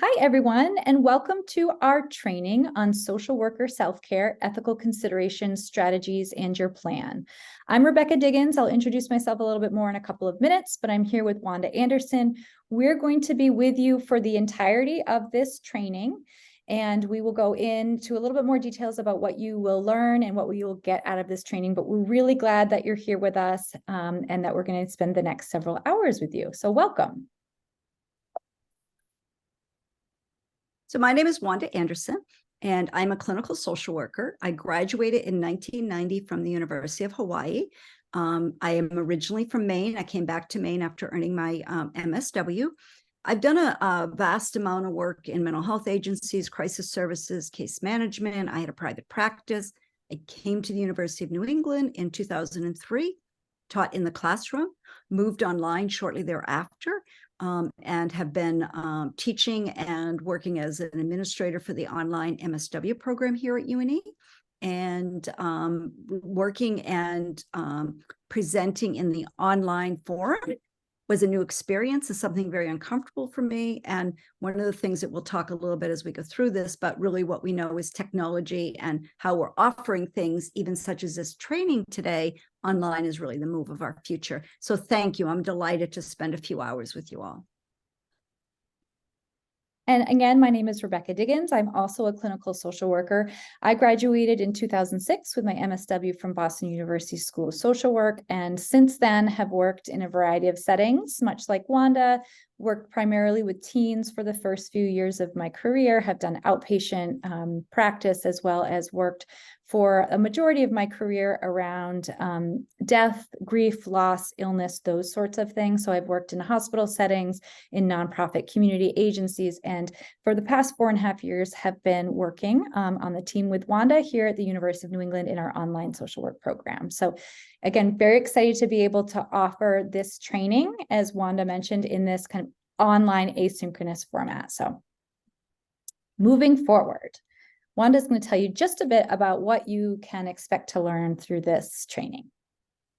Hi, everyone, and welcome to our training on social worker self-care, ethical considerations, strategies, and your plan. I'm Rebecca Diggins. I'll introduce myself a little bit more in a couple of minutes, but I'm here with Wanda Anderson. We're going to be with you for the entirety of this training, and we will go into a little bit more details about what you will learn and what you will get out of this training. But we're really glad that you're here with us and that we're going to spend the next several hours with you. So welcome. So my name is Wanda Anderson, and I'm a clinical social worker. I graduated in 1990 from the University of Hawaii. I am originally from Maine. I came back to Maine after earning my MSW. I've done a vast amount of work in mental health agencies, crisis services, case management. I had a private practice. I came to the University of New England in 2003, taught in the classroom, moved online shortly thereafter, and have been teaching and working as an administrator for the online MSW program here at UNE, and working and presenting in the online forum was a new experience and something very uncomfortable for me. And one of the things that we'll talk a little bit as we go through this, but really what we know is technology and how we're offering things, even such as this training today, online is really the move of our future. So thank you. I'm delighted to spend a few hours with you all. And again, my name is Rebecca Diggins. I'm also a clinical social worker. I graduated in 2006 with my MSW from Boston University School of Social Work, and since then have worked in a variety of settings, much like Wanda, worked primarily with teens for the first few years of my career, have done outpatient practice, as well as worked for a majority of my career around death, grief, loss, illness, those sorts of things. So I've worked in hospital settings, in nonprofit community agencies, and for the past 4.5 years have been working on the team with Wanda here at the University of New England in our online social work program. So again, very excited to be able to offer this training, as Wanda mentioned, in this kind of online asynchronous format. So moving forward, Wanda's going to tell you just a bit about what you can expect to learn through this training.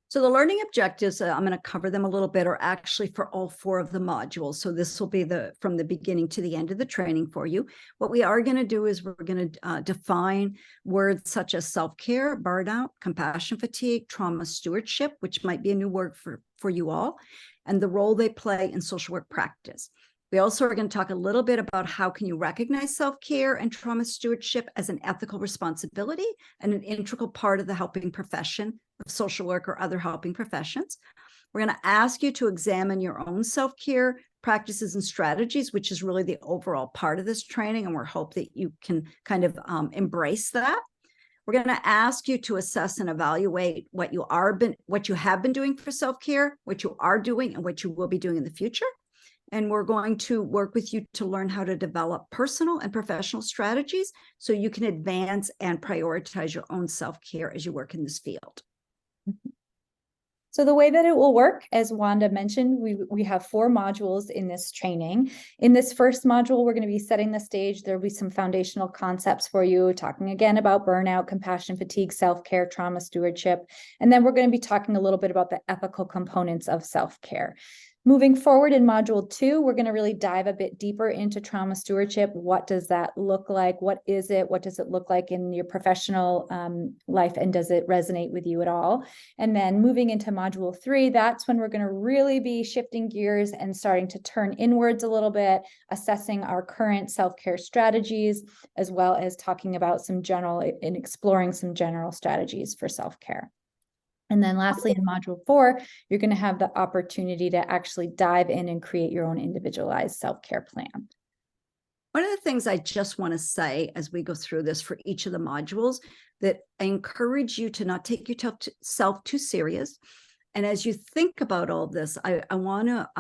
So the learning objectives, I'm going to cover them a little bit, are actually for all 4 of the modules. So this will be from the beginning to the end of the training for you. What we are going to do is we're going to define words such as self-care, burnout, compassion fatigue, trauma stewardship, which might be a new word for you all, and the role they play in social work practice. We also are going to talk a little bit about how can you recognize self-care and trauma stewardship as an ethical responsibility and an integral part of the helping profession of social work or other helping professions. We're going to ask you to examine your own self-care practices and strategies, which is really the overall part of this training, and we hope that you can kind of embrace that. We're going to ask you to assess and evaluate what you have been doing for self-care, what you are doing, and what you will be doing in the future. And we're going to work with you to learn how to develop personal and professional strategies so you can advance and prioritize your own self-care as you work in this field. So the way that it will work, as Wanda mentioned, we have 4 modules in this training. In this first module, we're going to be setting the stage. There'll be some foundational concepts for you, talking again about burnout, compassion fatigue, self-care, trauma stewardship. And then we're going to be talking a little bit about the ethical components of self-care. Moving forward in module 2, we're going to really dive a bit deeper into trauma stewardship. What does that look like? What is it? What does it look like in your professional life? And does it resonate with you at all? And then moving into module 3, that's when we're going to really be shifting gears and starting to turn inwards a little bit, assessing our current self-care strategies, as well as talking about some general and exploring some general strategies for self-care. And then lastly, in module 4, you're going to have the opportunity to actually dive in and create your own individualized self-care plan. One of the things I just want to say as we go through this for each of the modules, that I encourage you to not take yourself too serious. And as you think about all this, I want to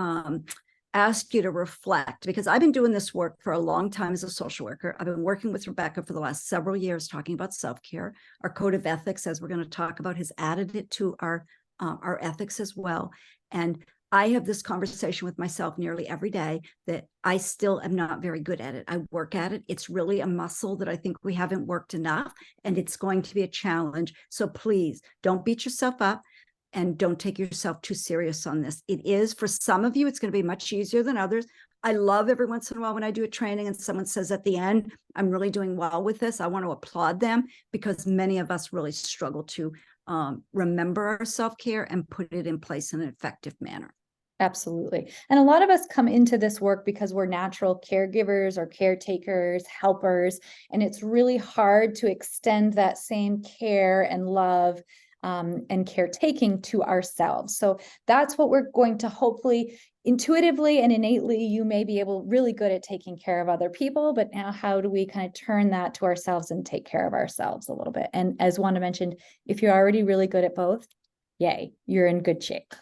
ask you to reflect, because I've been doing this work for a long time as a social worker. I've been working with Rebecca for the last several years talking about self-care. Our code of ethics, as we're going to talk about, has added it to our ethics as well. And I have this conversation with myself nearly every day that I still am not very good at it. I work at it. It's really a muscle that I think we haven't worked enough, and it's going to be a challenge. So please don't beat yourself up. and don't take yourself too serious on this. It is, for some of you, it's going to be much easier than others. I love every once in a while when I do a training and someone says at the end, I'm really doing well with this. I want to applaud them, because many of us really struggle to remember our self-care and put it in place in an effective manner. Absolutely. And a lot of us come into this work because we're natural caregivers or caretakers, helpers, and it's really hard to extend that same care and love and caretaking to ourselves. So that's what we're going to hopefully intuitively and innately, you may be able really good at taking care of other people, but now how do we kind of turn that to ourselves and take care of ourselves a little bit? And as Wanda mentioned, if you're already really good at both, yay, you're in good shape.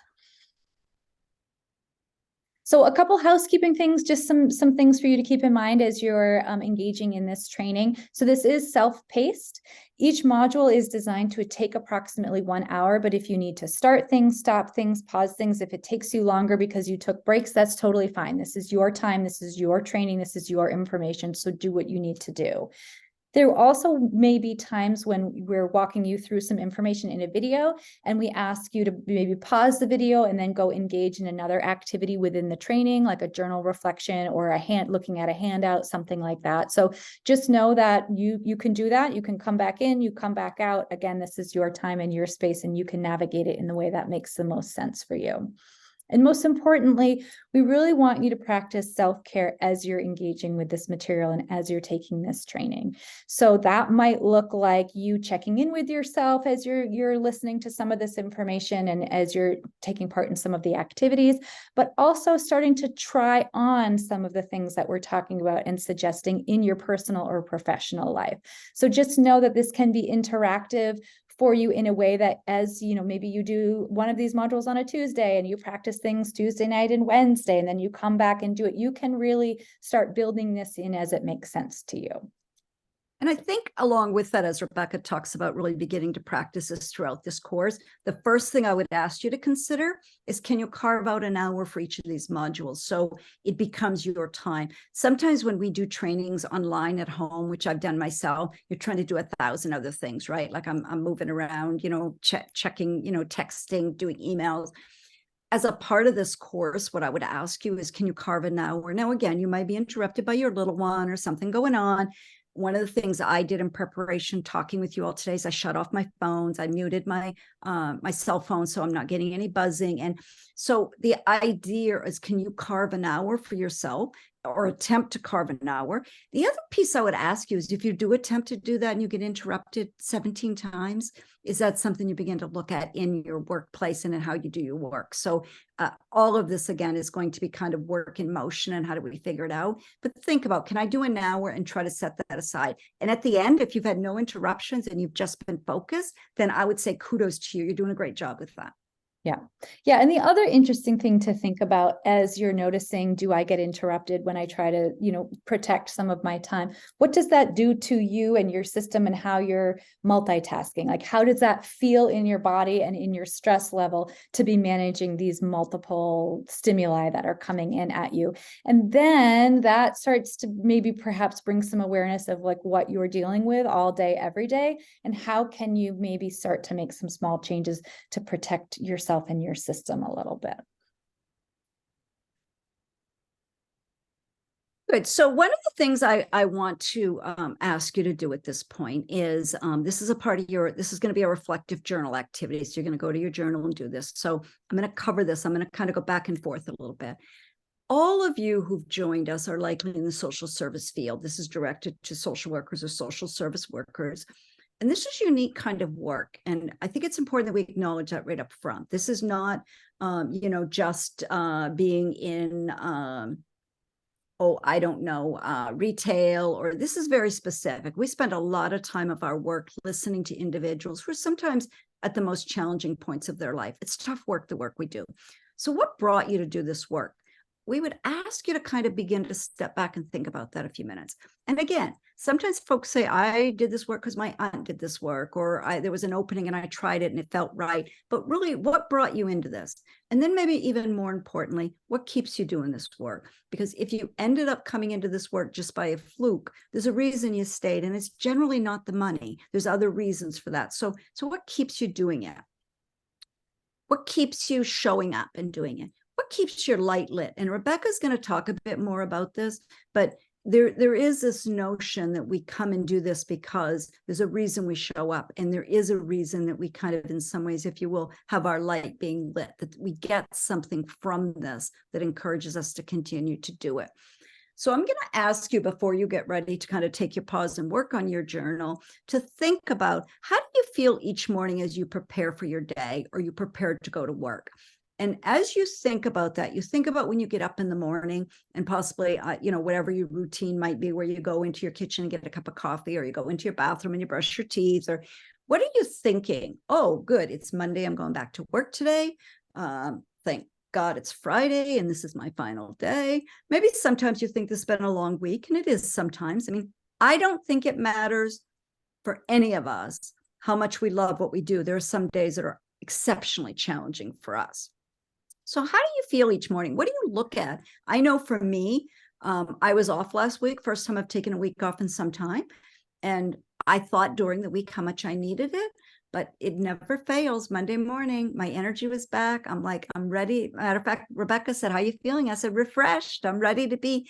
So a couple housekeeping things, just some things for you to keep in mind as you're engaging in this training. So this is self-paced. Each module is designed to take approximately 1 hour, but if you need to start things, stop things, pause things, if it takes you longer because you took breaks, that's totally fine. This is your time, this is your training, this is your information, so do what you need to do. There also may be times when we're walking you through some information in a video and we ask you to maybe pause the video and then go engage in another activity within the training, like a journal reflection or looking at a handout, something like that. So just know that you can do that. You can come back in, you come back out. Again, this is your time and your space, and you can navigate it in the way that makes the most sense for you. And most importantly, we really want you to practice self-care as you're engaging with this material and as you're taking this training. So that might look like you checking in with yourself as you're listening to some of this information and as you're taking part in some of the activities, but also starting to try on some of the things that we're talking about and suggesting in your personal or professional life. So just know that this can be interactive for you in a way that, as you know, maybe you do one of these modules on a Tuesday and you practice things Tuesday night and Wednesday, and then you come back and do it. You can really start building this in as it makes sense to you. And I think along with that, as Rebecca talks about really beginning to practice this throughout this course, the first thing I would ask you to consider is, can you carve out an hour for each of these modules so it becomes your time? Sometimes when we do trainings online at home, which I've done myself, you're trying to do 1,000 other things, right? Like I'm moving around, checking, texting, doing emails. As a part of this course, what I would ask you is, can you carve an hour? Now, again, you might be interrupted by your little one or something going on. One of the things I did in preparation, talking with you all today, is I shut off my phones. I muted my my cell phone so I'm not getting any buzzing. And so the idea is, can you carve an hour for yourself or attempt to carve an hour? The other piece I would ask you is, if you do attempt to do that and you get interrupted 17 times, is that something you begin to look at in your workplace and in how you do your work? So all of this, again, is going to be kind of work in motion, and how do we figure it out? But think about, can I do an hour and try to set that aside? And at the end, if you've had no interruptions and you've just been focused, then I would say kudos to you. You're doing a great job with that. Yeah. Yeah. And the other interesting thing to think about as you're noticing, do I get interrupted when I try to, protect some of my time? What does that do to you and your system and how you're multitasking? Like, how does that feel in your body and in your stress level to be managing these multiple stimuli that are coming in at you? And then that starts to maybe perhaps bring some awareness of like what you're dealing with all day, every day, and how can you maybe start to make some small changes to protect yourself and your system a little bit. Good. So one of the things I want to ask you to do at this point is, this is a part of this is going to be a reflective journal activity. So you're going to go to your journal and do this. So I'm going to cover this. I'm going to kind of go back and forth a little bit. All of you who've joined us are likely in the social service field. This is directed to social workers or social service workers. And this is unique kind of work. And I think it's important that we acknowledge that right up front. This is not, just being in, retail, or this is very specific. We spend a lot of time of our work listening to individuals who are sometimes at the most challenging points of their life. It's tough work, the work we do. So what brought you to do this work? We would ask you to kind of begin to step back and think about that a few minutes. And again, sometimes folks say, I did this work because my aunt did this work, or there was an opening and I tried it and it felt right. But really, what brought you into this? And then maybe even more importantly, what keeps you doing this work? Because if you ended up coming into this work just by a fluke, there's a reason you stayed, and it's generally not the money. There's other reasons for that. So what keeps you doing it? What keeps you showing up and doing it? What keeps your light lit? And Rebecca's going to talk a bit more about this, but there is this notion that we come and do this because there's a reason we show up, and there is a reason that we kind of, in some ways, if you will, have our light being lit, that we get something from this that encourages us to continue to do it. So I'm going to ask you, before you get ready to kind of take your pause and work on your journal, to think about, how do you feel each morning as you prepare for your day or you prepare to go to work? And as you think about that, you think about when you get up in the morning and possibly, whatever your routine might be, where you go into your kitchen and get a cup of coffee, or you go into your bathroom and you brush your teeth, or what are you thinking? Oh, good, it's Monday, I'm going back to work today. Thank God it's Friday and this is my final day. Maybe sometimes you think this has been a long week, and it is sometimes. I mean, I don't think it matters for any of us how much we love what we do. There are some days that are exceptionally challenging for us. So how do you feel each morning? What do you look at? I know for me, I was off last week, first time I've taken a week off in some time. And I thought during the week how much I needed it, but it never fails. Monday morning, my energy was back. I'm like, I'm ready. Matter of fact, Rebecca said, how are you feeling? I said, refreshed. I'm ready to be.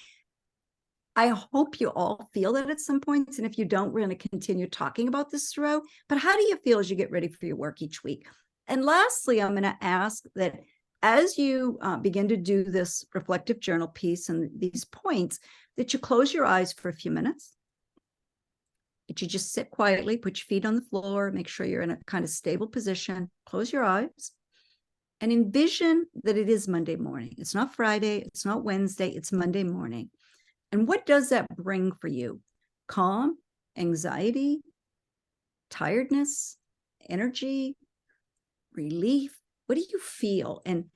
I hope you all feel that at some points. And if you don't, we're going to continue talking about this throughout. But how do you feel as you get ready for your work each week? And lastly, I'm going to ask that as you begin to do this reflective journal piece and these points, that you close your eyes for a few minutes, that you just sit quietly, put your feet on the floor, make sure you're in a kind of stable position, close your eyes, and envision that it is Monday morning. It's not Friday, it's not Wednesday, it's Monday morning. And what does that bring for you? Calm, anxiety, tiredness, energy, relief? What do you feel? And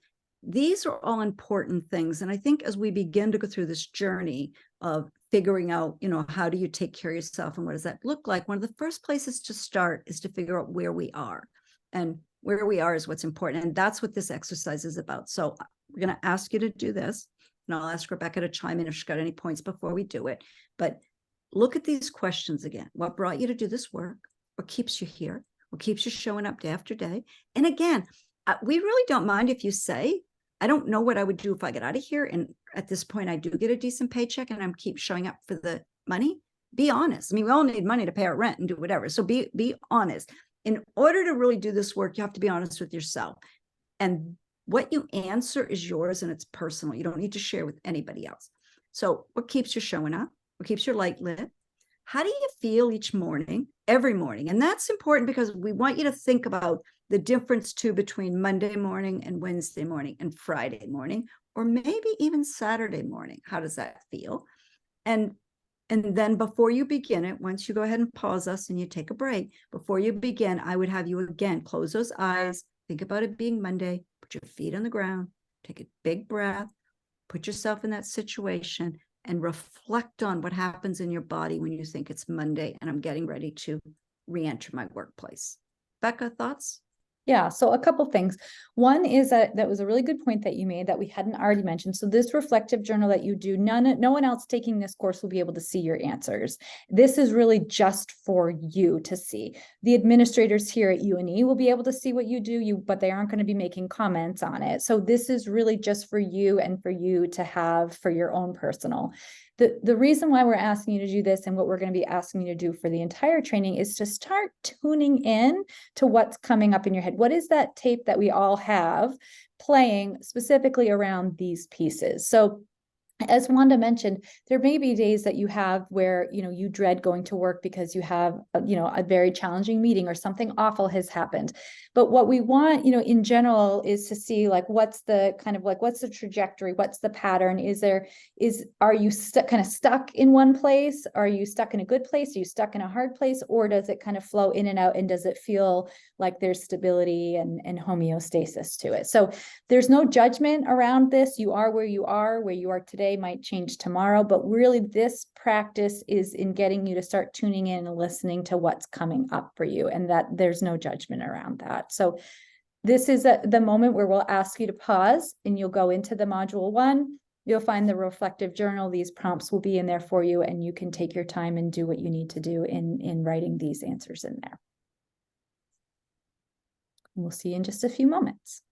these are all important things. And I think as we begin to go through this journey of figuring out, how do you take care of yourself and what does that look like? One of the first places to start is to figure out where we are. And where we are is what's important. And that's what this exercise is about. So we're going to ask you to do this. And I'll ask Rebecca to chime in if she's got any points before we do it. But look at these questions again. What brought you to do this work? What keeps you here? What keeps you showing up day after day? And again, we really don't mind if you say, I don't know what I would do if I get out of here, and at this point I do get a decent paycheck and I'm keep showing up for the money. Be honest. I mean, we all need money to pay our rent and do whatever. So be honest. In order to really do this work, you have to be honest with yourself. And what you answer is yours and it's personal. You don't need to share with anybody else. So what keeps you showing up? What keeps your light lit? How do you feel each morning, every morning? And that's important because we want you to think about the difference too between Monday morning and Wednesday morning and Friday morning, or maybe even Saturday morning. How does that feel? And then before you begin it, once you go ahead and pause us and you take a break, before you begin, I would have you again, close those eyes, think about it being Monday, put your feet on the ground, take a big breath, put yourself in that situation, and reflect on what happens in your body when you think it's Monday and I'm getting ready to re-enter my workplace. Becca, thoughts? Yeah, so a couple things. One is that was a really good point that you made that we hadn't already mentioned. So this reflective journal that you do, no one else taking this course will be able to see your answers. This is really just for you to see. The administrators here at UNE will be able to see what you do, but they aren't going to be making comments on it. So this is really just for you and for you to have for your own personal. The reason why we're asking you to do this and what we're going to be asking you to do for the entire training is to start tuning in to what's coming up in your head. What is that tape that we all have playing specifically around these pieces? So as Wanda mentioned, there may be days that you have where, you dread going to work because you have, a very challenging meeting or something awful has happened. But what we want, in general is to see what's the trajectory? What's the pattern? Are you kind of stuck in one place? Are you stuck in a good place? Are you stuck in a hard place? Or does it kind of flow in and out? And does it feel like there's stability and homeostasis to it? So there's no judgment around this. You are where you are today might change tomorrow, but really this practice is in getting you to start tuning in and listening to what's coming up for you, and that there's no judgment around that. So this is the moment where we'll ask you to pause and you'll go into the module 1. You'll find the reflective journal. These prompts will be in there for you, and you can take your time and do what you need to do in writing these answers in there. We'll see you in just a few moments.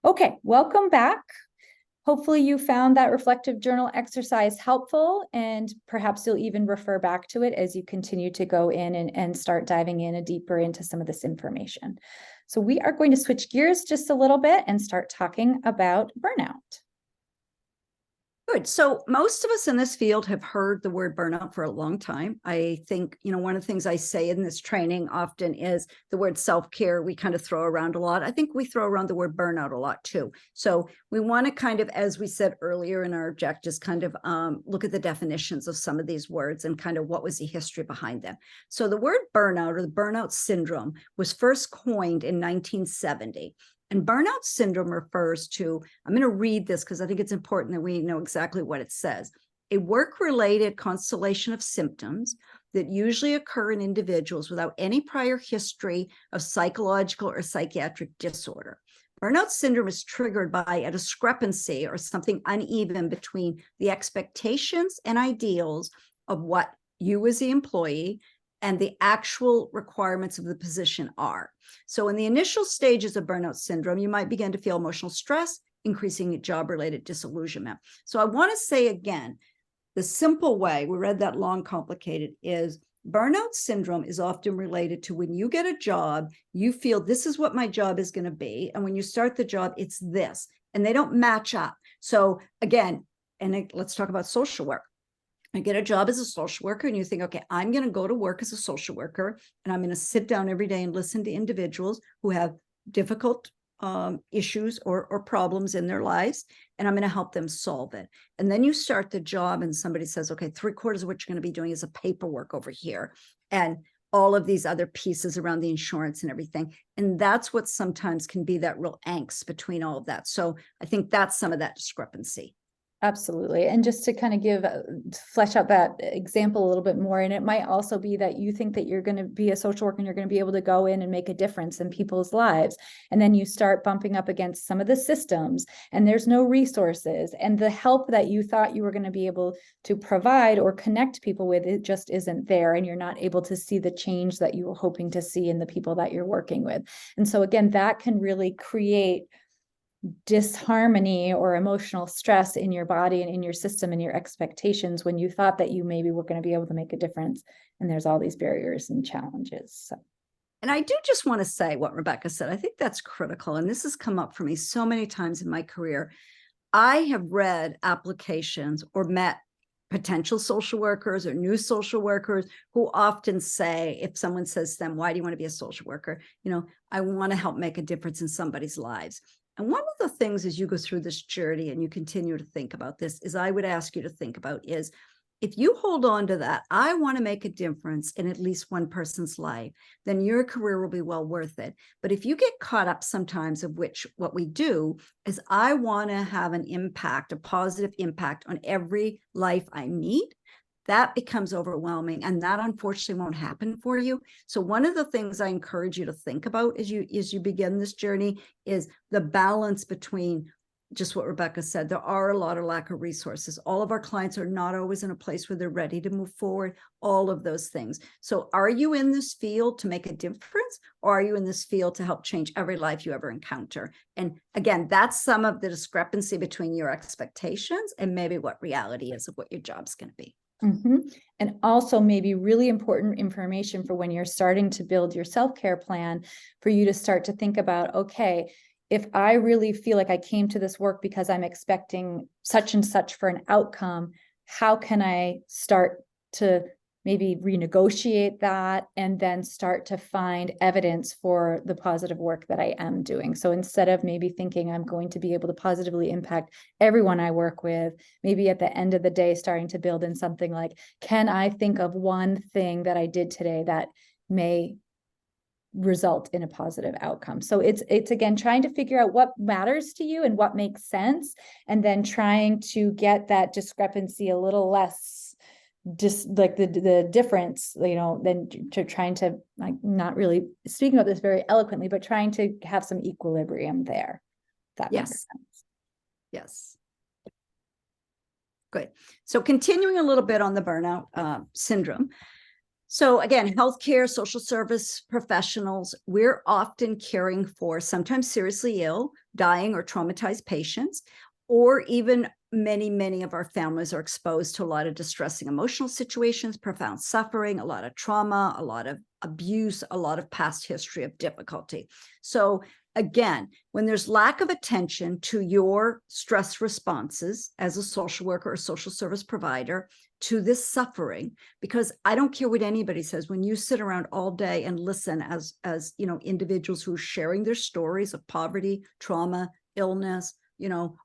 Okay, welcome back. Hopefully you found that reflective journal exercise helpful, and perhaps you'll even refer back to it as you continue to go in and start diving in deeper into some of this information. So we are going to switch gears just a little bit and start talking about burnout. Good. So most of us in this field have heard the word burnout for a long time. I think, one of the things I say in this training often is the word self-care we kind of throw around a lot. I think we throw around the word burnout a lot too. So we want to kind of, as we said earlier in our objectives, kind of look at the definitions of some of these words and kind of what was the history behind them. So the word burnout, or the burnout syndrome, was first coined in 1970. And burnout syndrome refers to, I'm going to read this because I think it's important that we know exactly what it says. A work-related constellation of symptoms that usually occur in individuals without any prior history of psychological or psychiatric disorder. Burnout syndrome is triggered by a discrepancy or something uneven between the expectations and ideals of what you as the employee and the actual requirements of the position are. So in the initial stages of burnout syndrome, you might begin to feel emotional stress, increasing job-related disillusionment. So I want to say again, the simple way, we read that long, complicated, is burnout syndrome is often related to when you get a job, you feel this is what my job is going to be. And when you start the job, it's this, and they don't match up. So again, let's talk about social work. I get a job as a social worker and you think, okay, I'm going to go to work as a social worker and I'm going to sit down every day and listen to individuals who have difficult issues or problems in their lives, and I'm going to help them solve it. And then you start the job and somebody says, okay, 3/4 of what you're going to be doing is a paperwork over here and all of these other pieces around the insurance and everything. And that's what sometimes can be that real angst between all of that. So I think that's some of that discrepancy. Absolutely. And just to kind of flesh out that example a little bit more, and it might also be that you think that you're going to be a social worker and you're going to be able to go in and make a difference in people's lives. And then you start bumping up against some of the systems and there's no resources, and the help that you thought you were going to be able to provide or connect people with, it just isn't there. And you're not able to see the change that you were hoping to see in the people that you're working with. And so again, that can really create disharmony or emotional stress in your body and in your system and your expectations when you thought that you maybe were going to be able to make a difference. And there's all these barriers and challenges. So. And I do just want to say what Rebecca said. I think that's critical. And this has come up for me so many times in my career. I have read applications or met potential social workers or new social workers who often say, if someone says to them, why do you want to be a social worker? I want to help make a difference in somebody's lives. And one of the things as you go through this journey and you continue to think about this is I would ask you to think about is, if you hold on to that, I want to make a difference in at least one person's life, then your career will be well worth it. But if you get caught up sometimes of what we do is I want to have an impact, a positive impact on every life I meet, that becomes overwhelming. And that unfortunately won't happen for you. So one of the things I encourage you to think about as you begin this journey is the balance between just what Rebecca said. There are a lot of lack of resources. All of our clients are not always in a place where they're ready to move forward, all of those things. So are you in this field to make a difference, or are you in this field to help change every life you ever encounter? And again, that's some of the discrepancy between your expectations and maybe what reality is of what your job's going to be. Mm-hmm. And also maybe really important information for when you're starting to build your self-care plan, for you to start to think about, okay, if I really feel like I came to this work because I'm expecting such and such for an outcome, how can I start to maybe renegotiate that and then start to find evidence for the positive work that I am doing? So instead of maybe thinking I'm going to be able to positively impact everyone I work with, maybe at the end of the day, starting to build in something like, can I think of one thing that I did today that may result in a positive outcome? So it's again, trying to figure out what matters to you and what makes sense, and then trying to get that discrepancy a little less, just like the difference, then to trying to, like, not really speaking about this very eloquently, but trying to have some equilibrium there. That makes sense. Yes. Good. So continuing a little bit on the burnout syndrome, So again, healthcare, social service professionals, we're often caring for sometimes seriously ill, dying, or traumatized patients, or even many of our families are exposed to a lot of distressing emotional situations, profound suffering, a lot of trauma, a lot of abuse, a lot of past history of difficulty. So again, when there's lack of attention to your stress responses as a social worker or social service provider to this suffering, because I don't care what anybody says, when you sit around all day and listen as individuals who are sharing their stories of poverty, trauma, illness,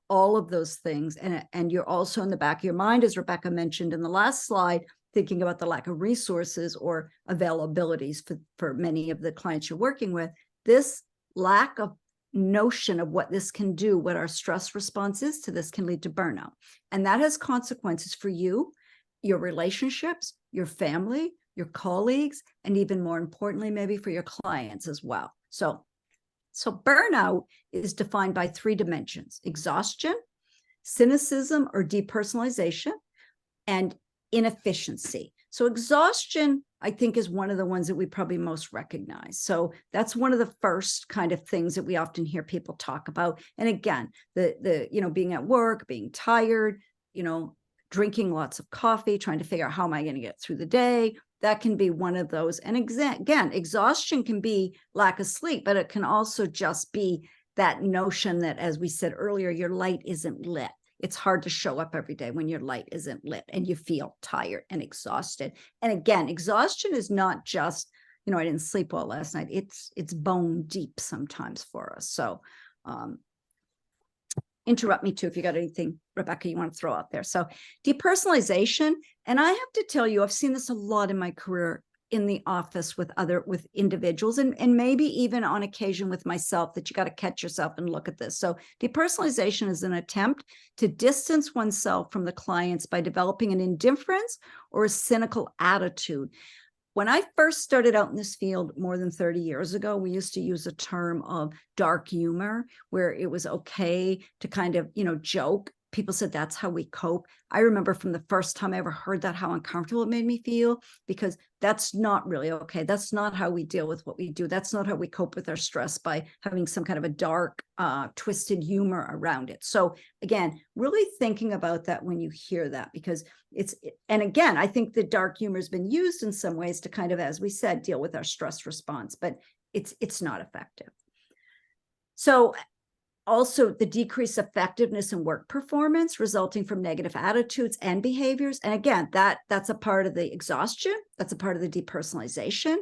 all of those things, and you're also in the back of your mind, as Rebecca mentioned in the last slide, thinking about the lack of resources or availabilities for many of the clients you're working with, this lack of notion of what this can do, what our stress response is to this, can lead to burnout. And that has consequences for you, your relationships, your family, your colleagues, and even more importantly, maybe for your clients as well. So burnout is defined by 3 dimensions: exhaustion, cynicism or depersonalization, and inefficiency. So exhaustion, I think, is one of the ones that we probably most recognize. So that's one of the first kind of things that we often hear people talk about. And again, the being at work, being tired, drinking lots of coffee, trying to figure out how am I going to get through the day. That can be one of those. And again, exhaustion can be lack of sleep, but it can also just be that notion that, as we said earlier, your light isn't lit. It's hard to show up every day when your light isn't lit and you feel tired and exhausted. And again, exhaustion is not just, I didn't sleep well last night. It's bone deep sometimes for us. So interrupt me too if you got anything, Rebecca, you want to throw out there. So depersonalization, and I have to tell you, I've seen this a lot in my career in the office with individuals, and maybe even on occasion with myself, that you got to catch yourself and look at this. So depersonalization is an attempt to distance oneself from the clients by developing an indifference or a cynical attitude. When I first started out in this field more than 30 years ago, we used to use a term of dark humor, where it was okay to kind of, joke. People said that's how we cope. I remember from the first time I ever heard that, how uncomfortable it made me feel, because that's not really okay. That's not how we deal with what we do. That's not how we cope with our stress, by having some kind of a dark, twisted humor around it. So again, really thinking about that when you hear that, because and again, I think the dark humor has been used in some ways to kind of, as we said, deal with our stress response, but it's not effective. So also the decreased effectiveness in work performance resulting from negative attitudes and behaviors. And again, that's a part of the exhaustion. That's a part of the depersonalization.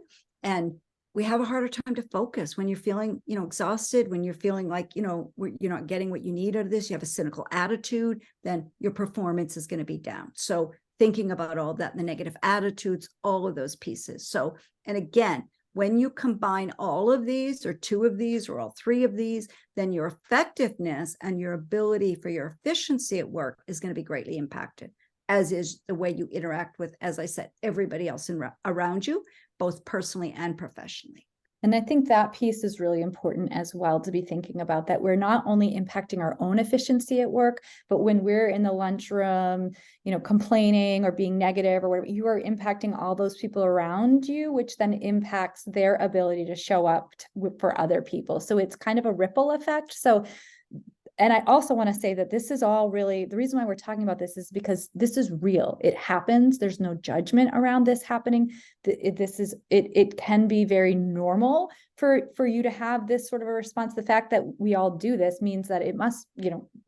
And we have a harder time to focus when you're feeling, exhausted, when you're feeling like, you're not getting what you need out of this, you have a cynical attitude, then your performance is going to be down. So thinking about all that, the negative attitudes, all of those pieces. So, and again, when you combine all of these, or 2 of these, or all 3 of these, then your effectiveness and your ability for your efficiency at work is going to be greatly impacted, as is the way you interact with, as I said, everybody else around you, both personally and professionally. And I think that piece is really important as well, to be thinking about that. We're not only impacting our own efficiency at work, but when we're in the lunchroom, complaining or being negative or whatever, you are impacting all those people around you, which then impacts their ability to show up for other people. So it's kind of a ripple effect. So, and I also want to say that this is all really, the reason why we're talking about this is because this is real. It happens. There's no judgment around this happening. It can be very normal for you to have this sort of a response. The fact that we all do this means that it must,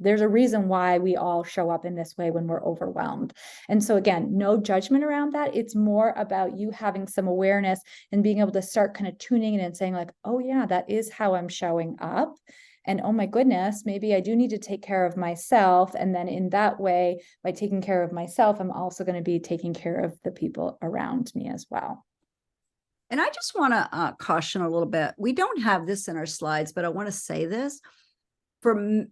there's a reason why we all show up in this way when we're overwhelmed. And so again, no judgment around that. It's more about you having some awareness and being able to start kind of tuning in and saying like, oh yeah, that is how I'm showing up. And oh my goodness, maybe I do need to take care of myself. And then in that way, by taking care of myself, I'm also going to be taking care of the people around me as well. And I just want to caution a little bit. We don't have this in our slides, but I want to say this. For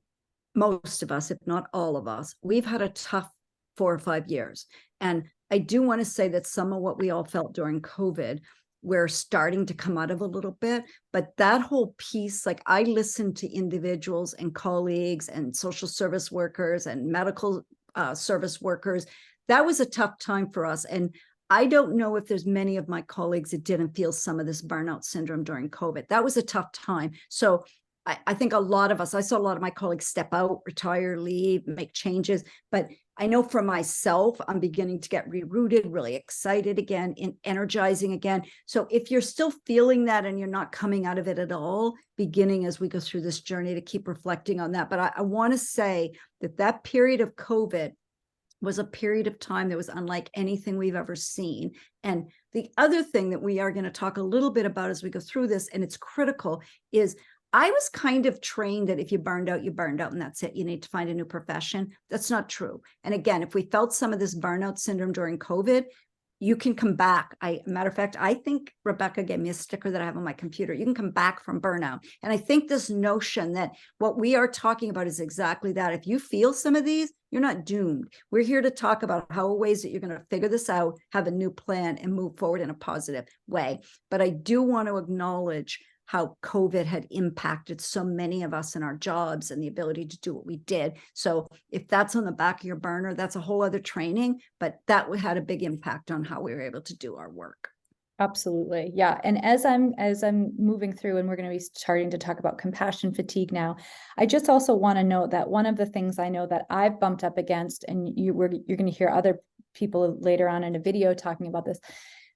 most of us, if not all of us, we've had a tough 4 or 5 years. And I do want to say that some of what we all felt during COVID, we're starting to come out of a little bit, but that whole piece, like I listened to individuals and colleagues and social service workers and medical service workers. That was a tough time for us. And I don't know if there's many of my colleagues that didn't feel some of this burnout syndrome during COVID. That was a tough time. So I think a lot of us, I saw a lot of my colleagues step out, retire, leave, make changes. But I know for myself, I'm beginning to get rerouted, really excited again, energizing again. So if you're still feeling that and you're not coming out of it at all, beginning as we go through this journey to keep reflecting on that. But I want to say that period of COVID was a period of time that was unlike anything we've ever seen. And the other thing that we are going to talk a little bit about as we go through this, and it's critical, is I was kind of trained that if you burned out, and that's it. You need to find a new profession. That's not true. And again, if we felt some of this burnout syndrome during COVID, you can come back. Matter of fact, I think Rebecca gave me a sticker that I have on my computer. You can come back from burnout. And I think this notion that what we are talking about is exactly that. If you feel some of these, you're not doomed. We're here to talk about how ways that you're going to figure this out, have a new plan, and move forward in a positive way. But I do want to acknowledge how COVID had impacted so many of us in our jobs and the ability to do what we did. So if that's on the back of your burner, that's a whole other training, but that had a big impact on how we were able to do our work. Absolutely. Yeah. And as I'm moving through, and we're going to be starting to talk about compassion fatigue now, I just also want to note that one of the things I know that I've bumped up against, and you're going to hear other people later on in a video talking about this.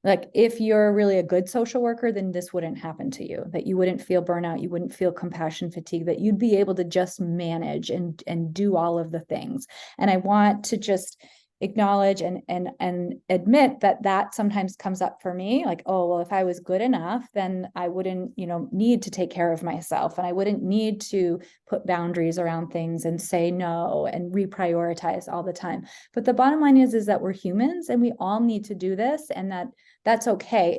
Like, if you're really a good social worker, then this wouldn't happen to you, that you wouldn't feel burnout, you wouldn't feel compassion fatigue, that you'd be able to just manage and do all of the things. And I want to just acknowledge and admit that sometimes comes up for me, like, oh, well, if I was good enough, then I wouldn't, need to take care of myself, and I wouldn't need to put boundaries around things and say no and reprioritize all the time. But the bottom line is that we're humans and we all need to do this, and that's okay.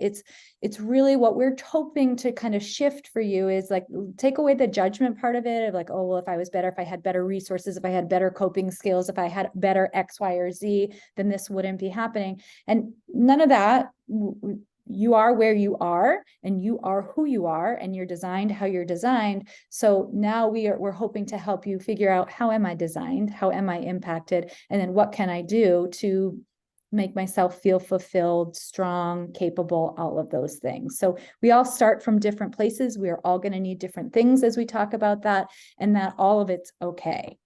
It's really what we're hoping to kind of shift for you is like, take away the judgment part of it, of like, oh, well, if I was better, if I had better resources, if I had better coping skills, if I had better X, Y, or Z, then this wouldn't be happening. And none of that. You are where you are, and you are who you are, and you're designed how you're designed. So now we're hoping to help you figure out, how am I designed? How am I impacted? And then what can I do to make myself feel fulfilled, strong, capable, all of those things. So we all start from different places. We are all going to need different things as we talk about that, and that all of it's okay.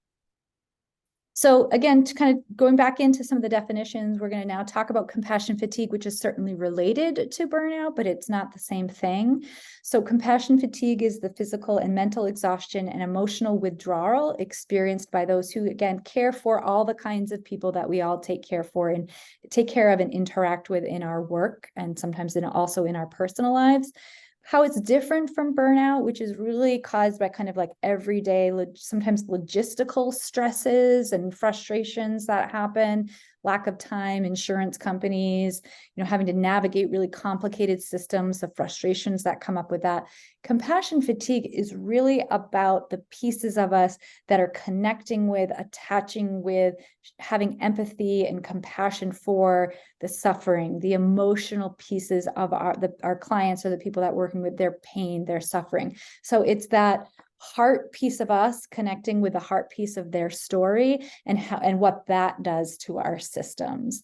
So again, to kind of going back into some of the definitions, we're going to now talk about compassion fatigue, which is certainly related to burnout, but it's not the same thing. So compassion fatigue is the physical and mental exhaustion and emotional withdrawal experienced by those who, again, care for all the kinds of people that we all take care of and interact with in our work, and sometimes also in our personal lives. How it's different from burnout, which is really caused by kind of like everyday, sometimes logistical stresses and frustrations that happen, lack of time, insurance companies, having to navigate really complicated systems, the frustrations that come up with that. Compassion fatigue is really about the pieces of us that are connecting with, attaching with, having empathy and compassion for the suffering, the emotional pieces of our clients, or the people that we're working with, their pain, their suffering. So it's that heart piece of us connecting with the heart piece of their story, and what that does to our systems.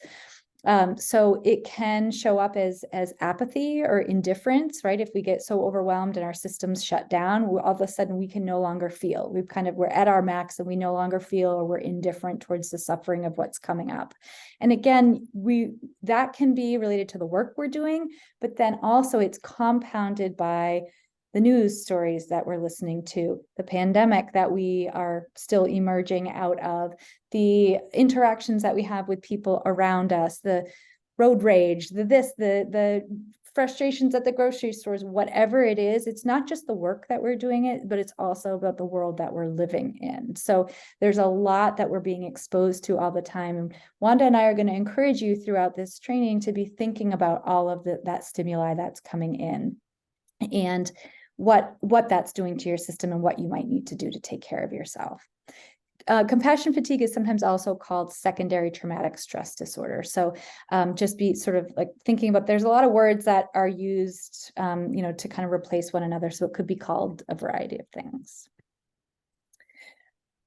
So it can show up as apathy or indifference, right? If we get so overwhelmed and our systems shut down, all of a sudden we can no longer feel. We're at our max and we no longer feel, or we're indifferent towards the suffering of what's coming up. And again, that can be related to the work we're doing, but then also it's compounded by the news stories that we're listening to, the pandemic that we are still emerging out of, the interactions that we have with people around us, the road rage, the frustrations at the grocery stores, whatever it is. It's not just the work that we're doing it, but it's also about the world that we're living in. So there's a lot that we're being exposed to all the time. And Wanda and I are going to encourage you throughout this training to be thinking about all of that stimuli that's coming in, and what that's doing to your system, and what you might need to do to take care of yourself. Compassion fatigue is sometimes also called secondary traumatic stress disorder. So just be sort of like thinking about, there's a lot of words that are used, to kind of replace one another. So it could be called a variety of things.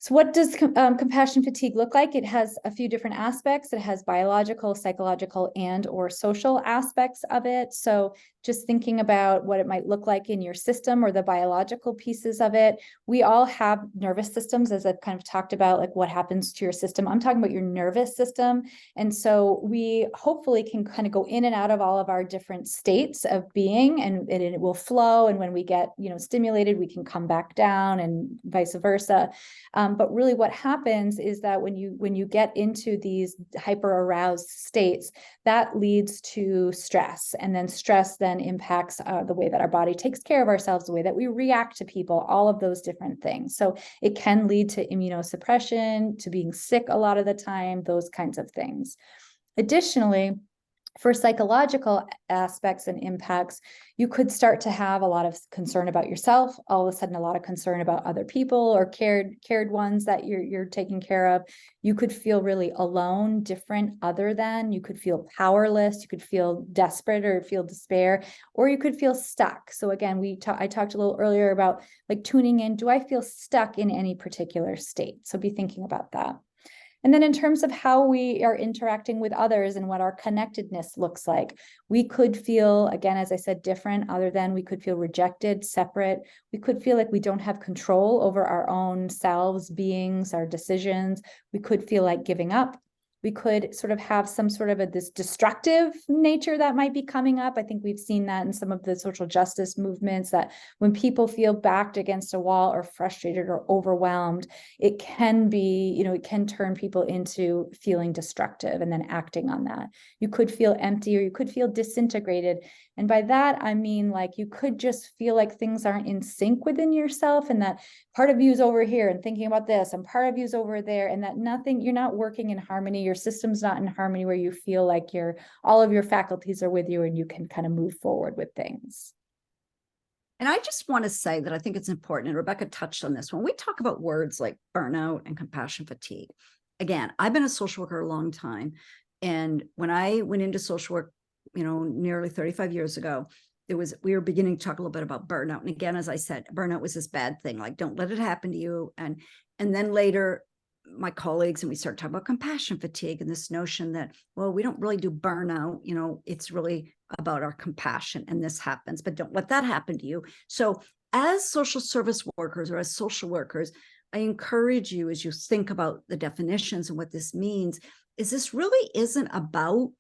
So what does compassion fatigue look like? It has a few different aspects. It has biological, psychological, and or social aspects of it. So just thinking about what it might look like in your system or the biological pieces of it. We all have nervous systems, as I've kind of talked about, like what happens to your system. I'm talking about your nervous system. And so we hopefully can kind of go in and out of all of our different states of being, and it will flow. And when we get, stimulated, we can come back down and vice versa. But really what happens is that when you get into these hyper aroused states, that leads to stress, and then stress then impacts the way that our body takes care of ourselves, the way that we react to people, all of those different things. So it can lead to immunosuppression, to being sick a lot of the time, those kinds of things. Additionally, for psychological aspects and impacts, you could start to have a lot of concern about yourself, all of a sudden a lot of concern about other people or cared ones that you're taking care of. You could feel really alone, different, other than. You could feel powerless. You could feel desperate or feel despair, or you could feel stuck. So again, I talked a little earlier about like tuning in. Do I feel stuck in any particular state? So be thinking about that. And then in terms of how we are interacting with others and what our connectedness looks like, we could feel, again, as I said, different, other than. We could feel rejected, separate. We could feel like we don't have control over our own selves, beings, our decisions. We could feel like giving up. We could sort of have some sort of this destructive nature that might be coming up. I think we've seen that in some of the social justice movements, that when people feel backed against a wall or frustrated or overwhelmed, it can be, it can turn people into feeling destructive and then acting on that. You could feel empty, or you could feel disintegrated. And by that, I mean, like, you could just feel like things aren't in sync within yourself, and that part of you is over here and thinking about this, and part of you is over there, and that you're not working in harmony. Your system's not in harmony, where you feel like all of your faculties are with you and you can kind of move forward with things. And I just want to say that I think it's important, and Rebecca touched on this, when we talk about words like burnout and compassion fatigue. Again, I've been a social worker a long time. And when I went into social work, nearly 35 years ago, we were beginning to talk a little bit about burnout. And again, as I said, burnout was this bad thing, like, don't let it happen to you. And then later, my colleagues and we started talking about compassion fatigue, and this notion that, well, we don't really do burnout, it's really about our compassion, and this happens, but don't let that happen to you. So as social service workers, or as social workers, I encourage you, as you think about the definitions and what this means, is this really isn't about,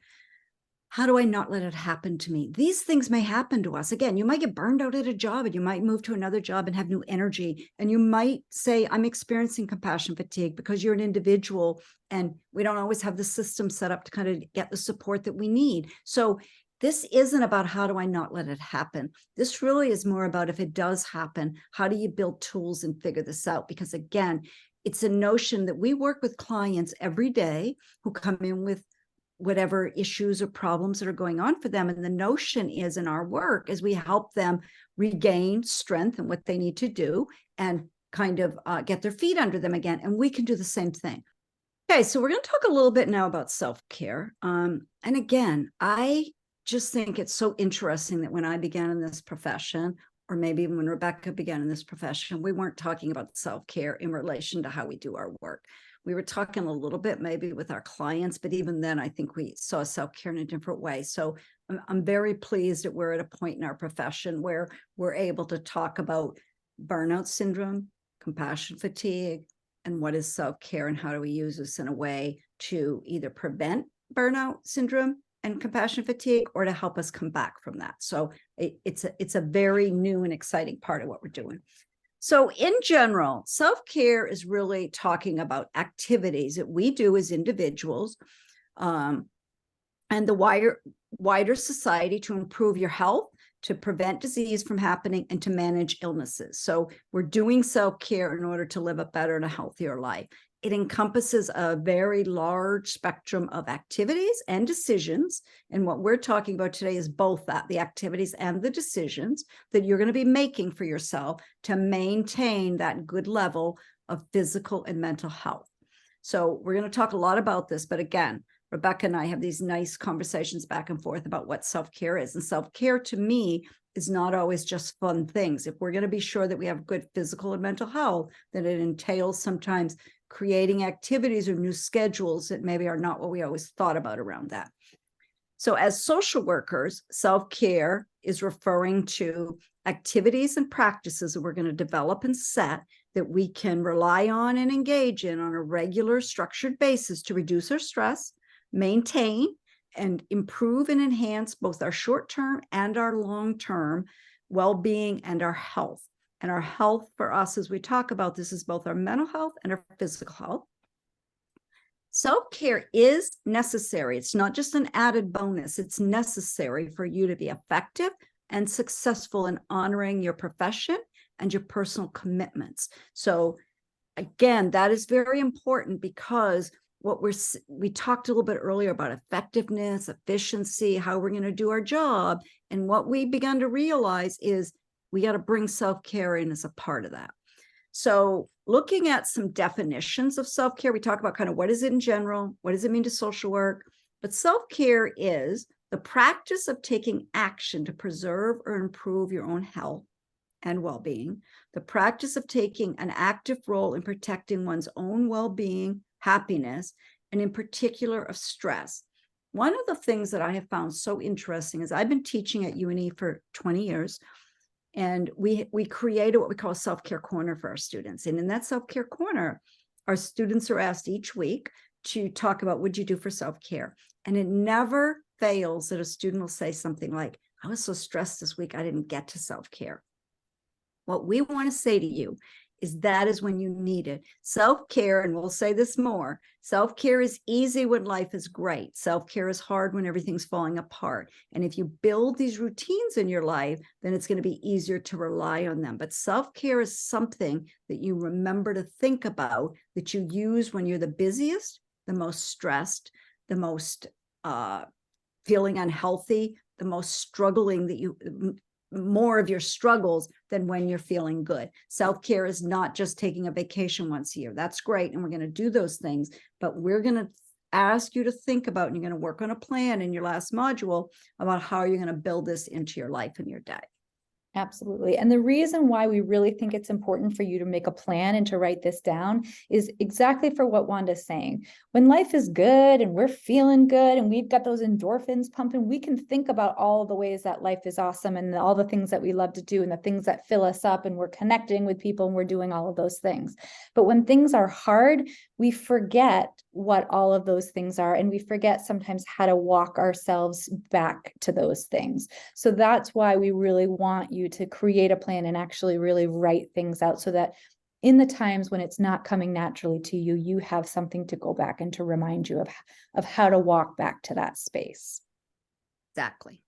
how do I not let it happen to me? These things may happen to us. Again, you might get burned out at a job, and you might move to another job and have new energy. And you might say, I'm experiencing compassion fatigue, because you're an individual and we don't always have the system set up to kind of get the support that we need. So this isn't about, how do I not let it happen? This really is more about, if it does happen, how do you build tools and figure this out? Because again, it's a notion that we work with clients every day who come in with whatever issues or problems that are going on for them. And the notion is, in our work, is we help them regain strength and what they need to do, and kind of get their feet under them again. And we can do the same thing. Okay, so we're going to talk a little bit now about self-care. And again, I just think it's so interesting that when I began in this profession, or maybe even when Rebecca began in this profession, we weren't talking about self-care in relation to how we do our work. We were talking a little bit maybe with our clients, but even then, I think we saw self-care in a different way. So I'm very pleased that we're at a point in our profession where we're able to talk about burnout syndrome, compassion fatigue, and what is self-care, and how do we use this in a way to either prevent burnout syndrome and compassion fatigue, or to help us come back from that. So it's a very new and exciting part of what we're doing. So in general, self-care is really talking about activities that we do as individuals, and the wider society, to improve your health, to prevent disease from happening, and to manage illnesses. So we're doing self-care in order to live a better and a healthier life. It encompasses a very large spectrum of activities and decisions. And what we're talking about today is both that, the activities and the decisions that you're going to be making for yourself to maintain that good level of physical and mental health. So we're going to talk a lot about this, but again, Rebecca and I have these nice conversations back and forth about what self-care is. And self-care to me is not always just fun things. If we're going to be sure that we have good physical and mental health, then it entails sometimes creating activities or new schedules that maybe are not what we always thought about around that. So as social workers, self-care is referring to activities and practices that we're going to develop and set that we can rely on and engage in on a regular structured basis to reduce our stress, maintain and improve and enhance both our short-term and our long-term well-being and our health. And our health for us, as we talk about this, is both our mental health and our physical health. Self-care is necessary. It's not just an added bonus. It's necessary for you to be effective and successful in honoring your profession and your personal commitments. So again, that is very important because what we talked a little bit earlier about effectiveness, efficiency, how we're going to do our job. And what we began to realize is we got to bring self-care in as a part of that. So looking at some definitions of self-care, we talk about kind of what is it in general, what does it mean to social work? But self-care is the practice of taking action to preserve or improve your own health and well-being, the practice of taking an active role in protecting one's own well-being, happiness, and in particular of stress. One of the things that I have found so interesting is I've been teaching at UNE for 20 years, and we created what we call a self-care corner for our students. And in that self-care corner, our students are asked each week to talk about what you do for self-care. And it never fails that a student will say something like, I was so stressed this week, I didn't get to self-care. What we want to say to you is that is when you need it. Self-care, and we'll say this more, self-care is easy when life is great. Self-care is hard when everything's falling apart. And if you build these routines in your life, then it's going to be easier to rely on them. But self-care is something that you remember to think about, that you use when you're the busiest, the most stressed, the most feeling unhealthy, the most struggling, that you more of your struggles than when you're feeling good. Self-care is not just taking a vacation once a year. That's great. And we're going to do those things, but we're going to ask you to think about, and you're going to work on a plan in your last module about how you're going to build this into your life and your day. Absolutely. And the reason why we really think it's important for you to make a plan and to write this down is exactly for what Wanda's saying. When life is good and we're feeling good and we've got those endorphins pumping, we can think about all the ways that life is awesome and all the things that we love to do and the things that fill us up, and we're connecting with people and we're doing all of those things. But when things are hard, we forget what all of those things are, and we forget sometimes how to walk ourselves back to those things. So that's why we really want you to create a plan and actually really write things out, so that in the times when it's not coming naturally to you, you have something to go back and to remind you of how to walk back to that space. Exactly.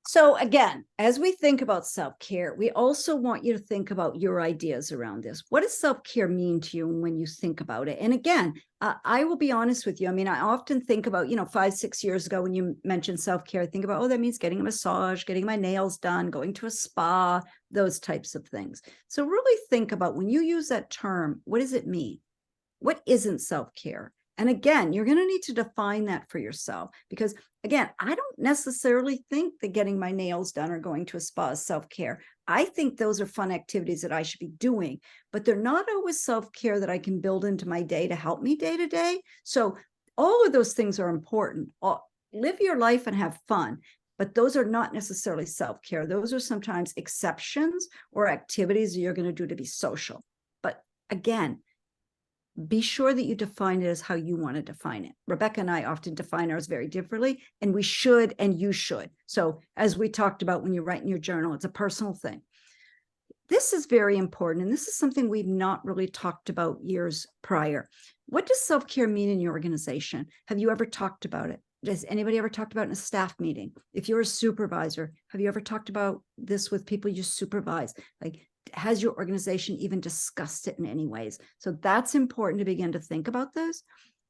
So again, as we think about self-care, we also want you to think about your ideas around this. What does self-care mean to you when you think about it? And again, I will be honest with you. I mean, I often think about, 5-6 years ago when you mentioned self-care, I think about, that means getting a massage, getting my nails done, going to a spa, those types of things. So really think about, when you use that term, what does it mean? What isn't self-care? And again, you're going to need to define that for yourself, because again, I don't necessarily think that getting my nails done or going to a spa is self-care. I think those are fun activities that I should be doing, but they're not always self-care that I can build into my day to help me day to day. So all of those things are important. Live your life and have fun, but those are not necessarily self-care. Those are sometimes exceptions or activities that you're going to do to be social. But again, be sure that you define it as how you want to define it. Rebecca and I often define ours very differently, and we should, and you should. So as we talked about, when you write in your journal, it's a personal thing. This is very important, and this is something we've not really talked about years prior. What does self-care mean in your organization? Have you ever talked about it? Does anybody ever talked about it in a staff meeting? If you're a supervisor, have you ever talked about this with people you supervise? Like, has your organization even discussed it in any ways? So that's important to begin to think about this.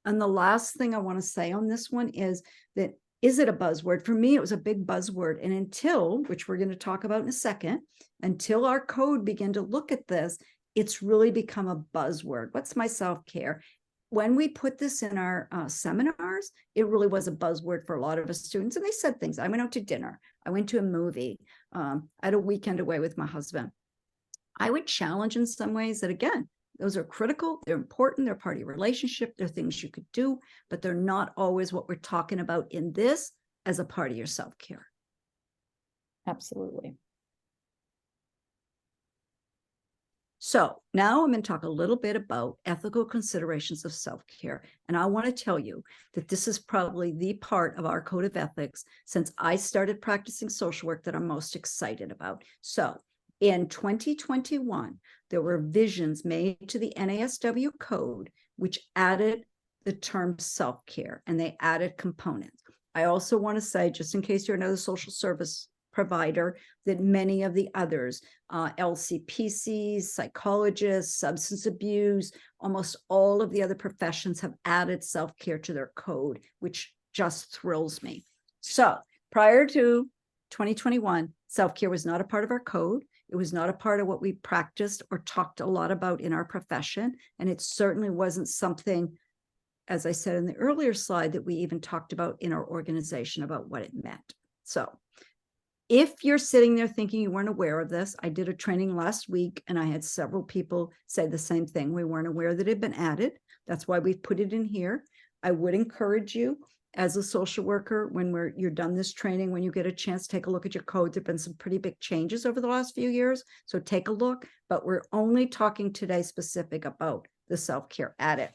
And the last thing I want to say on this one is that, is it a buzzword? For me, it was a big buzzword. And until, which we're going to talk about in a second, until our code began to look at this, it's really become a buzzword. What's my self-care? when we put this in our seminars, it really was a buzzword for a lot of us students. And they said things. I went out to dinner. I went to a movie. I had a weekend away with my husband. I would challenge in some ways that, again, those are critical. They're important. They're part of your relationship. They're things you could do, but they're not always what we're talking about in this as a part of your self-care. Absolutely. So now I'm going to talk a little bit about ethical considerations of self-care. And I want to tell you that this is probably the part of our code of ethics since I started practicing social work that I'm most excited about. So in 2021, there were revisions made to the NASW code, which added the term self-care, and they added components. I also want to say, just in case you're another social service provider, that many of the others, LCPCs, psychologists, substance abuse, almost all of the other professions have added self-care to their code, which just thrills me. So prior to 2021, self-care was not a part of our code. It was not a part of what we practiced or talked a lot about in our profession. And it certainly wasn't something, as I said in the earlier slide, that we even talked about in our organization about what it meant. So if you're sitting there thinking you weren't aware of this, I did a training last week and I had several people say the same thing. We weren't aware that it had been added. That's why we've put it in here. I would encourage you as a social worker, when you're done this training, when you get a chance, take a look at your code. There've been some pretty big changes over the last few years. So take a look, but we're only talking today specific about the self-care added.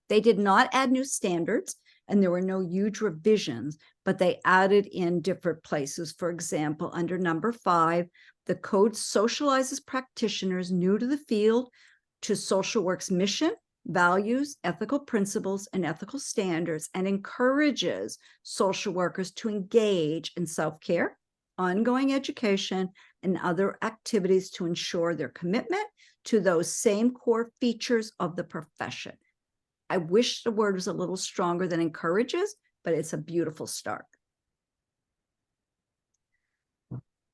They did not add new standards and there were no huge revisions, but they added in different places. For example, under number 5, the code socializes practitioners new to the field to social work's mission, values, ethical principles, and ethical standards, and encourages social workers to engage in self-care, ongoing education, and other activities to ensure their commitment to those same core features of the profession. I wish the word was a little stronger than encourages, but it's a beautiful start.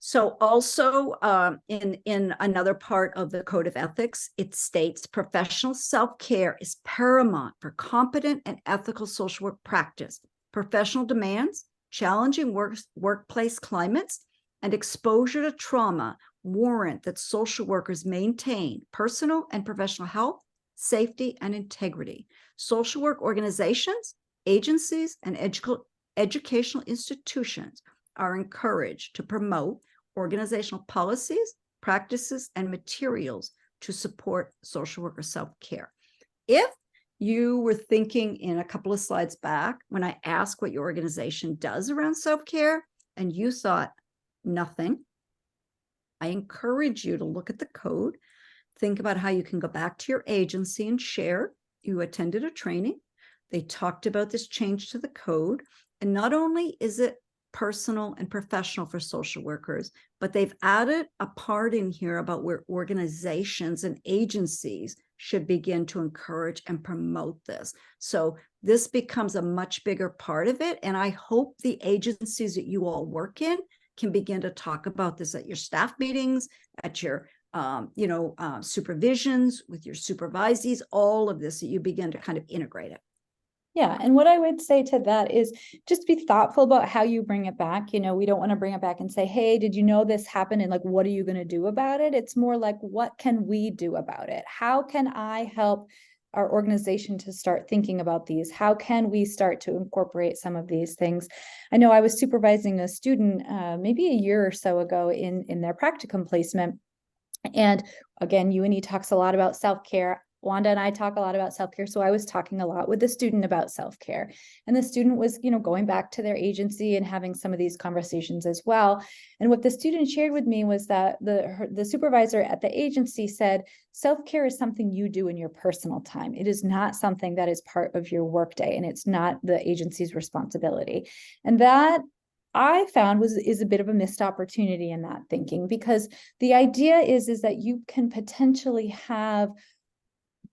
So also in another part of the Code of Ethics, it states professional self-care is paramount for competent and ethical social work practice. Professional demands, challenging workplace climates, and exposure to trauma warrant that social workers maintain personal and professional health, safety, and integrity. Social work organizations, agencies, and educational institutions are encouraged to promote organizational policies, practices, and materials to support social worker self-care. If you were thinking in a couple of slides back, when I asked what your organization does around self-care, and you thought nothing, I encourage you to look at the code, think about how you can go back to your agency and share. You attended a training. They talked about this change to the code. And not only is it personal and professional for social workers, but they've added a part in here about where organizations and agencies should begin to encourage and promote this. So this becomes a much bigger part of it. And I hope the agencies that you all work in can begin to talk about this at your staff meetings, at your supervisions with your supervisees, all of this, that you begin to kind of integrate it. Yeah. And what I would say to that is just be thoughtful about how you bring it back. We don't want to bring it back and say, hey, did you know this happened? And like, what are you going to do about it? It's more like, what can we do about it? How can I help our organization to start thinking about these? How can we start to incorporate some of these things? I know I was supervising a student maybe a year or so ago in their practicum placement. And again, UNE talks a lot about self-care. Wanda and I talk a lot about self-care. So I was talking a lot with the student about self-care. And the student was, going back to their agency and having some of these conversations as well. And what the student shared with me was that the supervisor at the agency said, self-care is something you do in your personal time. It is not something that is part of your workday, and it's not the agency's responsibility. And that I found is a bit of a missed opportunity in that thinking, because the idea is that you can potentially have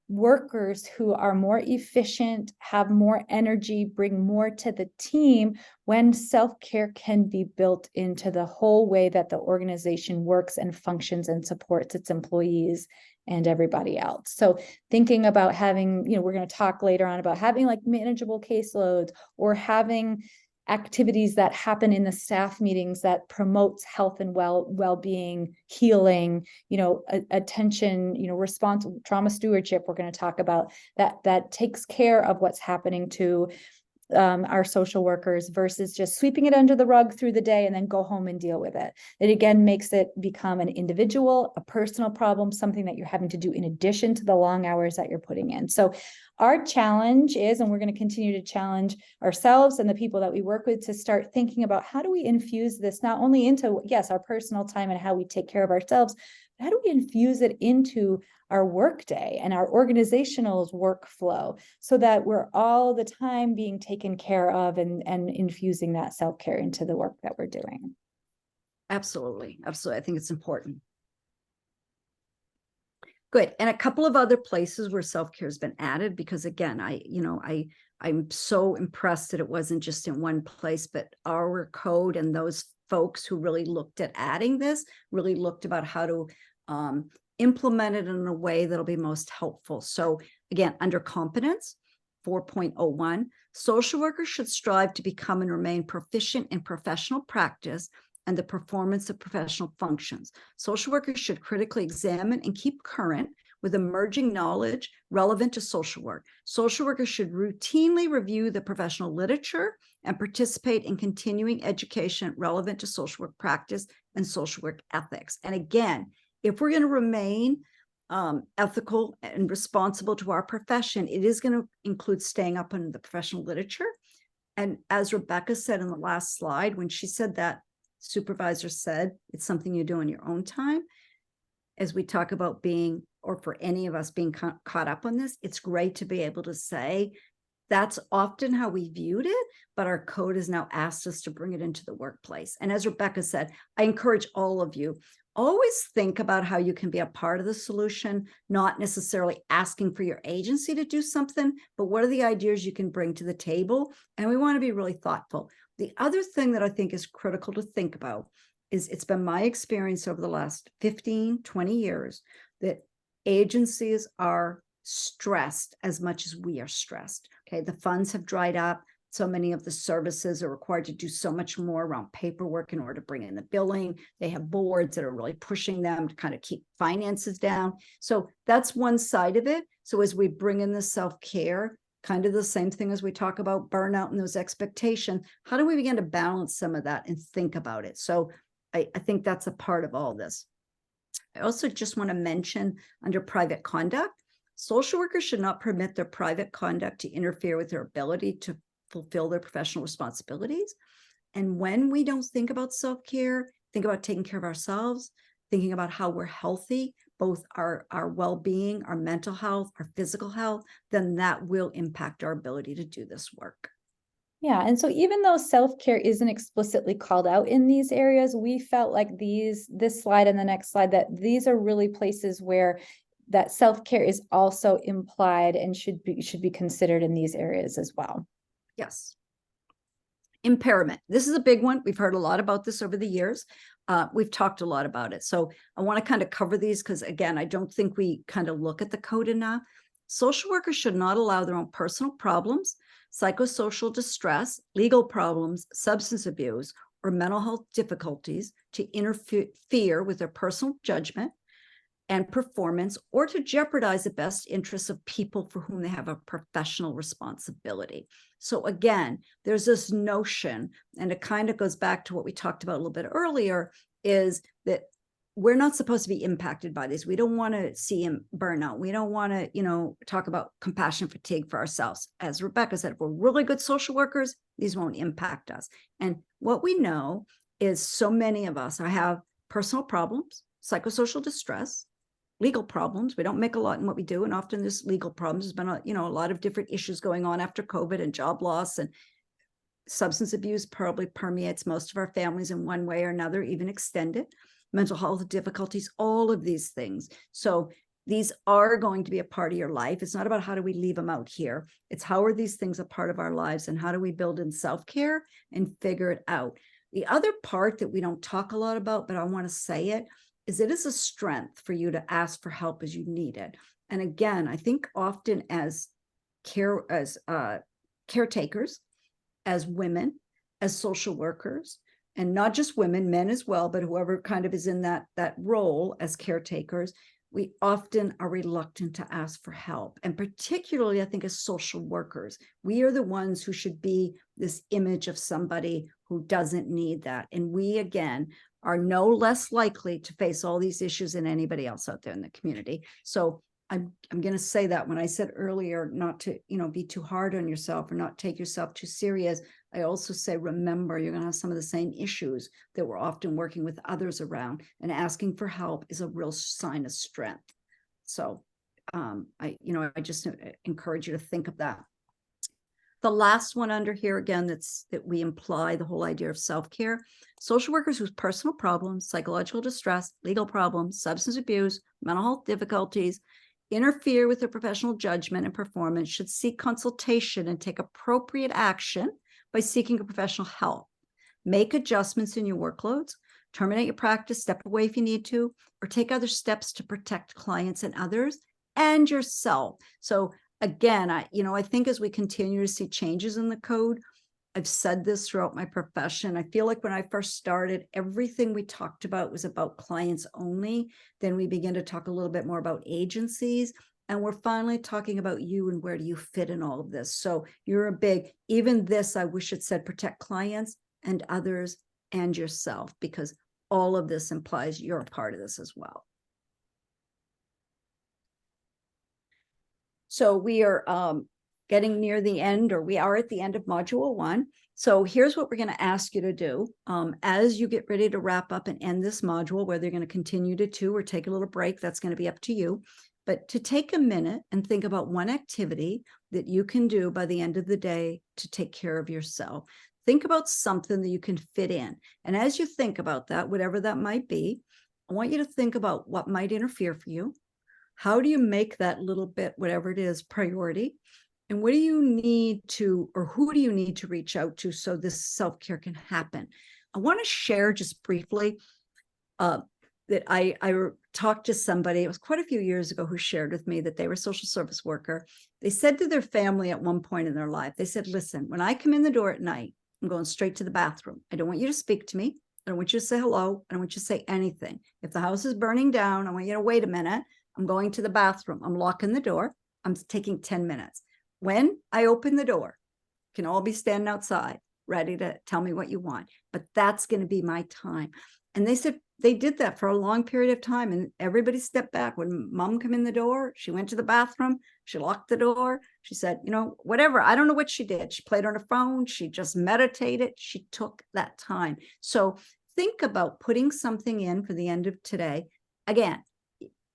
workers who are more efficient, have more energy, bring more to the team when self-care can be built into the whole way that the organization works and functions and supports its employees and everybody else. So thinking about having, we're going to talk later on about having like manageable caseloads, or having activities that happen in the staff meetings that promotes health and well-being, healing, attention, response, trauma stewardship. We're going to talk about that takes care of what's happening to our social workers, versus just sweeping it under the rug through the day and then go home and deal with it. It again makes it become an individual, a personal problem, something that you're having to do in addition to the long hours that you're putting in. So our challenge is, and we're going to continue to challenge ourselves and the people that we work with, to start thinking about how do we infuse this not only into, yes, our personal time and how we take care of ourselves, but how do we infuse it into our workday and our organizational workflow, so that we're all the time being taken care of and infusing that self-care into the work that we're doing. Absolutely. Absolutely. I think it's important. Good. And a couple of other places where self-care has been added, because again, I'm so impressed that it wasn't just in one place, but our code and those folks who really looked at adding this really looked about how to implement it in a way that'll be most helpful. So again, under competence 4.01, social workers should strive to become and remain proficient in professional practice and the performance of professional functions. Social workers should critically examine and keep current with emerging knowledge relevant to social work. Social workers should routinely review the professional literature and participate in continuing education relevant to social work practice and social work ethics. And again, if we're going to remain ethical and responsible to our profession, it is going to include staying up on the professional literature. And as Rebecca said in the last slide, when she said that, supervisor said, it's something you do in your own time. As we talk about being, or for any of us being caught up on this, it's great to be able to say, that's often how we viewed it, but our code has now asked us to bring it into the workplace. And as Rebecca said, I encourage all of you, always think about how you can be a part of the solution, not necessarily asking for your agency to do something, but what are the ideas you can bring to the table? And we want to be really thoughtful. The other thing that I think is critical to think about is, it's been my experience over the last 15, 20 years that agencies are stressed as much as we are stressed. Okay, the funds have dried up. So many of the services are required to do so much more around paperwork in order to bring in the billing. They have boards that are really pushing them to kind of keep finances down. So that's one side of it. So as we bring in the self-care, kind of the same thing as we talk about burnout and those expectations, how do we begin to balance some of that and think about it? So I think that's a part of all this. I also just want to mention under private conduct, social workers should not permit their private conduct to interfere with their ability to fulfill their professional responsibilities. And when we don't think about self-care, think about taking care of ourselves, thinking about how we're healthy, both our well-being, our mental health, our physical health, then that will impact our ability to do this work. Yeah, and so even though self-care isn't explicitly called out in these areas, we felt like this slide and the next slide, that these are really places where that self-care is also implied and should be considered in these areas as well. Yes. Impairment. This is a big one. We've heard a lot about this over the years. We've talked a lot about it. So I want to kind of cover these because, again, I don't think we kind of look at the code enough. Social workers should not allow their own personal problems, psychosocial distress, legal problems, substance abuse, or mental health difficulties to interfere with their personal judgment and performance, or to jeopardize the best interests of people for whom they have a professional responsibility. So again, there's this notion, and it kind of goes back to what we talked about a little bit earlier, is that we're not supposed to be impacted by this. We don't want to see him burn out. We don't want to, talk about compassion fatigue for ourselves. As Rebecca said, if we're really good social workers, these won't impact us. And what we know is so many of us have personal problems, psychosocial distress, legal problems. We don't make a lot in what we do. And often there's legal problems. There's been a lot of different issues going on after COVID, and job loss, and substance abuse probably permeates most of our families in one way or another, even extended. Mental health difficulties, all of these things. So These are going to be a part of your life. It's not about how do we leave them out here. It's how are these things a part of our lives, and how do we build in self-care and figure it out. The other part that we don't talk a lot about, but I want to say it is a strength for you to ask for help as you need it. And again, I think often as caretakers, as women, as social workers, and not just women, men as well, but whoever kind of is in that role as caretakers, we often are reluctant to ask for help. And particularly, I think, as social workers, we are the ones who should be this image of somebody who doesn't need that. And we, again, are no less likely to face all these issues than anybody else out there in the community. So I'm going to say that when I said earlier, not to, be too hard on yourself or not take yourself too serious. I also say, remember, you're going to have some of the same issues that we're often working with others around, and asking for help is a real sign of strength. So, I just encourage you to think of that. The last one under here, again, that we imply the whole idea of self-care. Social workers whose personal problems, psychological distress, legal problems, substance abuse, mental health difficulties interfere with their professional judgment and performance should seek consultation and take appropriate action by seeking a professional help. Make adjustments in your workloads, terminate your practice, step away if you need to, or take other steps to protect clients and others and yourself. So again, I think as we continue to see changes in the code, I've said this throughout my profession. I feel like when I first started, everything we talked about was about clients only. Then we began to talk a little bit more about agencies. And we're finally talking about you and where do you fit in all of this. So you're even this, I wish it said protect clients and others and yourself, because all of this implies you're a part of this as well. So we are getting near the end, or we are at the end of module 1. So here's what we're going to ask you to do. As you get ready to wrap up and end this module, whether you're going to continue to 2 or take a little break, that's going to be up to you. But to take a minute and think about one activity that you can do by the end of the day to take care of yourself. Think about something that you can fit in. And as you think about that, whatever that might be, I want you to think about what might interfere for you. How do you make that little bit, whatever it is, priority? And what do you need to, or who do you need to reach out to so this self-care can happen? I want to share just briefly that I talked to somebody, it was quite a few years ago, who shared with me that they were a social service worker. They said to their family at one point in their life, they said, listen, when I come in the door at night, I'm going straight to the bathroom. I don't want you to speak to me. I don't want you to say hello. I don't want you to say anything. If the house is burning down, I want you to wait a minute. I'm going to the bathroom. I'm locking the door. I'm taking 10 minutes. When I open the door, you can all be standing outside, ready to tell me what you want. But that's going to be my time. And they said they did that for a long period of time. And everybody stepped back. When mom came in the door, she went to the bathroom. She locked the door. She said, whatever. I don't know what she did. She played on her phone. She just meditated. She took that time. So think about putting something in for the end of today. Again,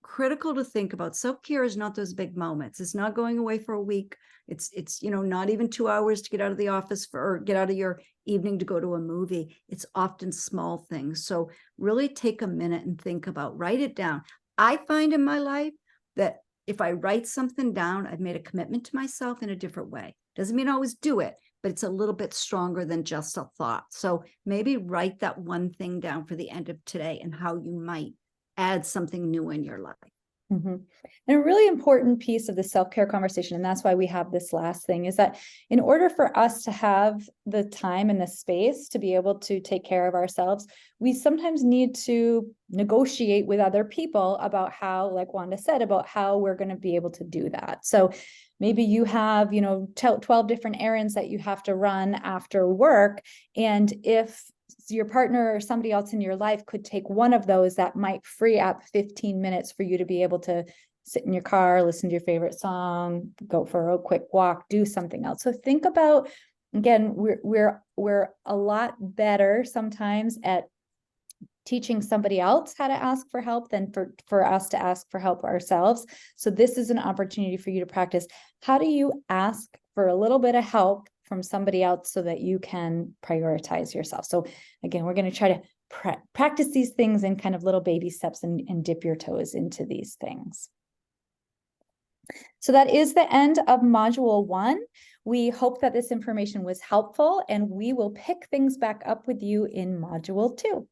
critical to think about. Self-care is not those big moments. It's not going away for a week. It's not even 2 hours to get out of the office or get out of your evening to go to a movie. It's often small things. So really take a minute and think about, write it down. I find in my life that if I write something down, I've made a commitment to myself in a different way. Doesn't mean I always do it, but it's a little bit stronger than just a thought. So maybe write that one thing down for the end of today and how you might add something new in your life. Mm-hmm. And a really important piece of the self-care conversation, and that's why we have this last thing, is that in order for us to have the time and the space to be able to take care of ourselves, we sometimes need to negotiate with other people about how, like Wanda said, about how we're going to be able to do that. So maybe you have, 12 different errands that you have to run after work. And if your partner or somebody else in your life could take one of those, that might free up 15 minutes for you to be able to sit in your car, listen to your favorite song, go for a quick walk, do something else. So think about, again, we're a lot better sometimes at teaching somebody else how to ask for help than for us to ask for help ourselves. So this is an opportunity for you to practice. How do you ask for a little bit of help from somebody else so that you can prioritize yourself? So again, we're going to try to practice these things in kind of little baby steps and dip your toes into these things. So that is the end of Module 1. We hope that this information was helpful, and we will pick things back up with you in Module 2.